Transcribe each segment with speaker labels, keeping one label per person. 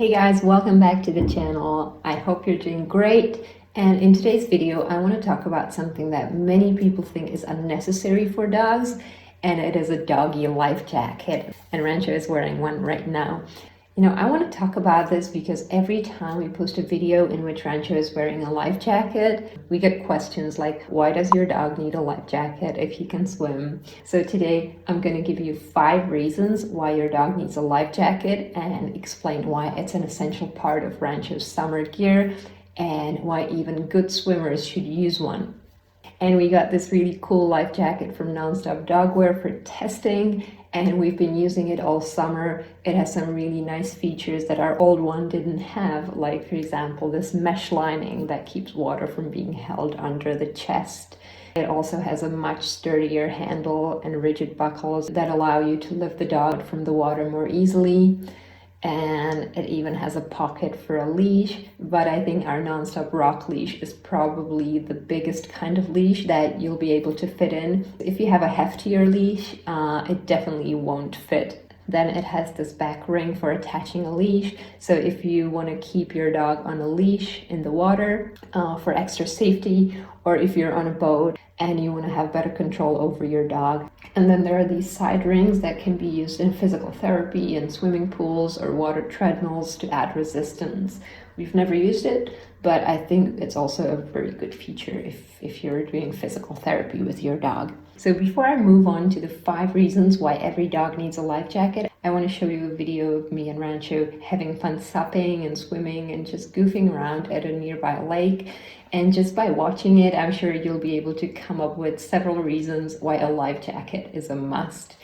Speaker 1: Hey guys, welcome back to the channel. I hope you're doing great. And in today's video, I want to talk about something that many people think is unnecessary for dogs, and it is a doggy life jacket. And Rancho is wearing one right now. I want to talk about this because every time we post a video in which Rancho is wearing a life jacket, we get questions like, why does your dog need a life jacket if he can swim? So today I'm going to give you 5 reasons why your dog needs a life jacket and explain why it's an essential part of Rancho's summer gear and why even good swimmers should use one. And we got this really cool life jacket from Nonstop Dogwear for testing, and we've been using it all summer. It has some really nice features that our old one didn't have, like for example this mesh lining that keeps water from being held under the chest. It also has a much sturdier handle and rigid buckles that allow you to lift the dog from the water more easily. And it even has a pocket for a leash, but I think our Nonstop Rock leash is probably the biggest kind of leash that you'll be able to fit in. If you have a heftier leash, it definitely won't fit. Then it has this back ring for attaching a leash, so if you want to keep your dog on a leash in the water for extra safety, or if you're on a boat and you want to have better control over your dog. And then there are these side rings that can be used in physical therapy and swimming pools or water treadmills to add resistance. We've never used it, but I think it's also a very good feature if you're doing physical therapy with your dog. So before I move on to the 5 reasons why every dog needs a life jacket, I want to show you a video of me and Rancho having fun supping and swimming and just goofing around at a nearby lake. And just by watching it, I'm sure you'll be able to come up with several reasons why a life jacket is a must.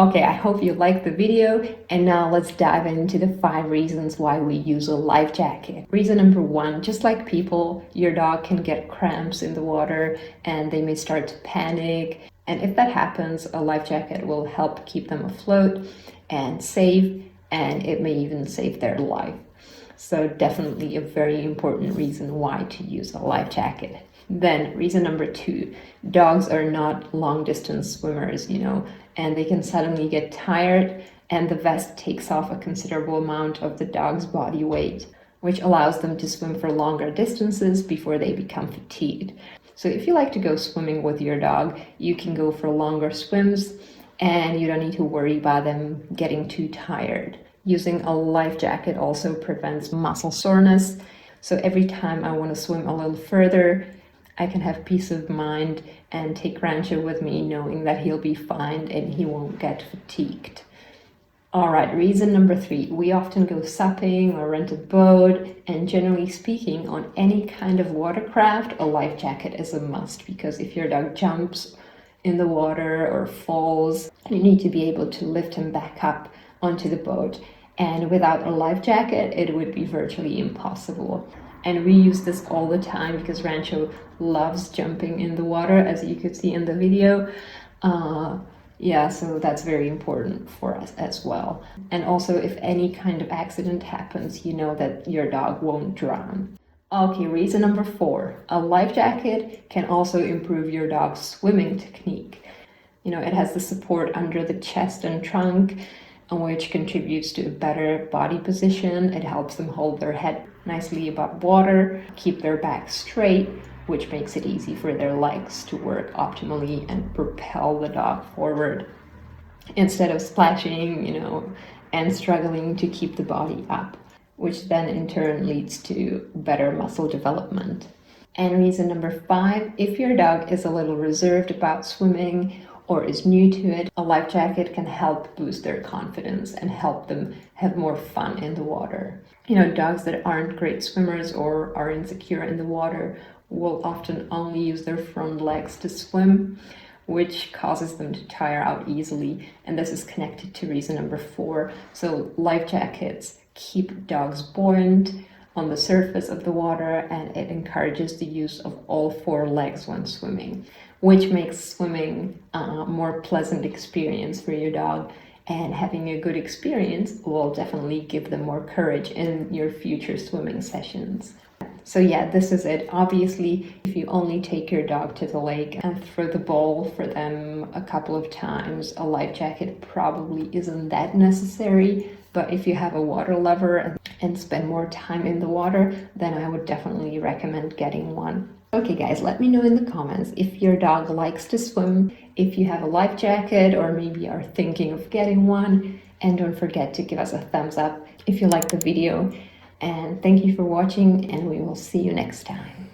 Speaker 1: Okay, I hope you liked the video, and now let's dive into the 5 reasons why we use a life jacket. Reason number 1, just like people, your dog can get cramps in the water and they may start to panic. And if that happens, a life jacket will help keep them afloat and safe, and it may even save their life. So definitely a very important reason why to use a life jacket. Then reason number 2, dogs are not long distance swimmers, and they can suddenly get tired, and the vest takes off a considerable amount of the dog's body weight, which allows them to swim for longer distances before they become fatigued. So if you like to go swimming with your dog, you can go for longer swims and you don't need to worry about them getting too tired. Using a life jacket also prevents muscle soreness. So every time I want to swim a little further, I can have peace of mind and take Rancho with me, knowing that he'll be fine and he won't get fatigued. All right, reason number 3, we often go SUPping or rent a boat, and generally speaking, on any kind of watercraft, a life jacket is a must, because if your dog jumps in the water or falls, you need to be able to lift him back up onto the boat. And without a life jacket, it would be virtually impossible. And we use this all the time because Rancho loves jumping in the water, as you could see in the video. So that's very important for us as well. And also, if any kind of accident happens, you know that your dog won't drown. Okay, reason number 4, a life jacket can also improve your dog's swimming technique. It has the support under the chest and trunk, which contributes to a better body position. It helps them hold their head nicely above water, keep their back straight, which makes it easy for their legs to work optimally and propel the dog forward instead of splashing, and struggling to keep the body up, which then in turn leads to better muscle development. And reason number 5, if your dog is a little reserved about swimming or is new to it, a life jacket can help boost their confidence and help them have more fun in the water. Dogs that aren't great swimmers or are insecure in the water will often only use their front legs to swim, which causes them to tire out easily. And this is connected to reason number 4. So life jackets keep dogs buoyant on the surface of the water, and it encourages the use of all 4 legs when swimming, which makes swimming a more pleasant experience for your dog. And having a good experience will definitely give them more courage in your future swimming sessions. So yeah, this is it. Obviously, if you only take your dog to the lake and throw the ball for them a couple of times, a life jacket probably isn't that necessary. But if you have a water lover and spend more time in the water, then I would definitely recommend getting one. Okay guys, let me know in the comments if your dog likes to swim, if you have a life jacket, or maybe are thinking of getting one. And don't forget to give us a thumbs up if you liked the video. And thank you for watching, and we will see you next time.